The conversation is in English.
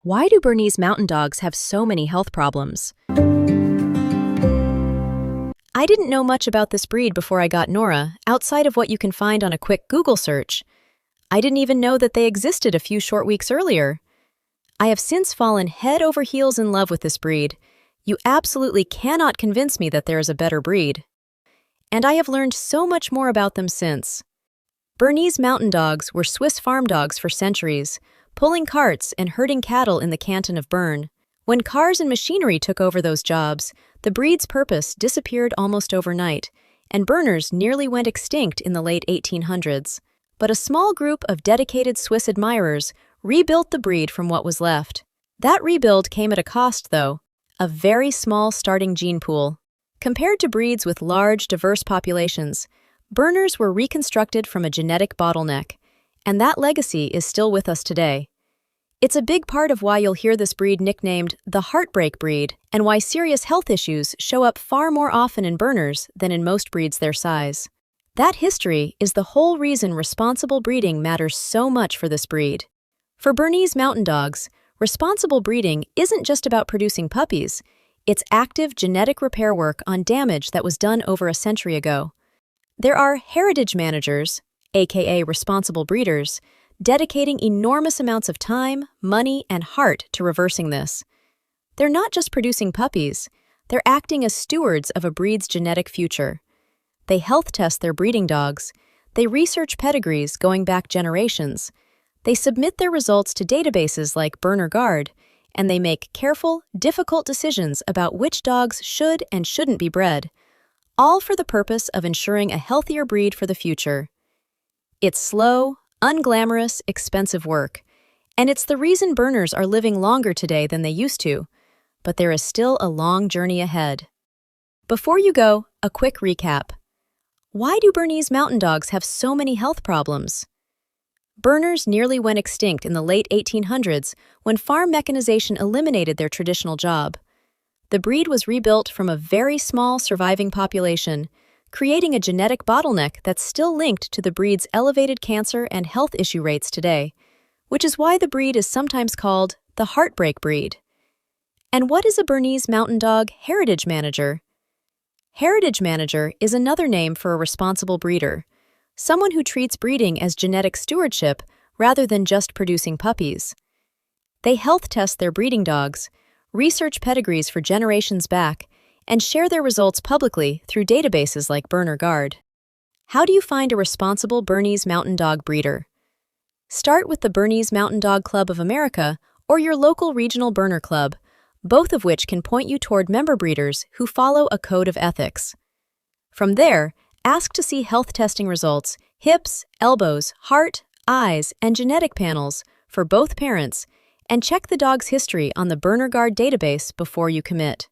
Why do Bernese Mountain Dogs have so many health problems? I didn't know much about this breed before I got Nora, outside of what you can find on a quick Google search. I didn't even know that they existed a few short weeks earlier. I have since fallen head over heels in love with this breed. You absolutely cannot convince me that there is a better breed. And I have learned so much more about them since. Bernese Mountain Dogs were Swiss farm dogs for centuries, pulling carts and herding cattle in the canton of Bern. When cars and machinery took over those jobs, the breed's purpose disappeared almost overnight, and Berners nearly went extinct in the late 1800s. But a small group of dedicated Swiss admirers rebuilt the breed from what was left. That rebuild came at a cost, though, a very small starting gene pool. Compared to breeds with large, diverse populations, Berners were reconstructed from a genetic bottleneck, and that legacy is still with us today. It's a big part of why you'll hear this breed nicknamed the Heartbreak Breed, and why serious health issues show up far more often in Berners than in most breeds their size. That history is the whole reason responsible breeding matters so much for this breed. For Bernese Mountain Dogs, responsible breeding isn't just about producing puppies, it's active genetic repair work on damage that was done over a century ago. There are heritage managers, aka responsible breeders, dedicating enormous amounts of time, money, and heart to reversing this. They're not just producing puppies, they're acting as stewards of a breed's genetic future. They health test their breeding dogs, they research pedigrees going back generations, they submit their results to databases like Berners, and they make careful, difficult decisions about which dogs should and shouldn't be bred, all for the purpose of ensuring a healthier breed for the future. It's slow, unglamorous, expensive work, and it's the reason Berners are living longer today than they used to, but there is still a long journey ahead. Before you go, a quick recap. Why do Bernese Mountain Dogs have so many health problems? Berners nearly went extinct in the late 1800s when farm mechanization eliminated their traditional job. The breed was rebuilt from a very small surviving population, creating a genetic bottleneck that's still linked to the breed's elevated cancer and health issue rates today, which is why the breed is sometimes called the Heartbreak Breed. And what is a Bernese Mountain Dog heritage manager? Heritage manager is another name for a responsible breeder, someone who treats breeding as genetic stewardship rather than just producing puppies. They health test their breeding dogs, research pedigrees for generations back, and share their results publicly through databases like Berners. How do you find a responsible Bernese Mountain Dog breeder? Start with the Bernese Mountain Dog Club of America or your local regional Berner club, both of which can point you toward member breeders who follow a code of ethics. From there, ask to see health testing results, hips, elbows, heart, eyes, and genetic panels for both parents, and check the dog's history on the Berners database before you commit.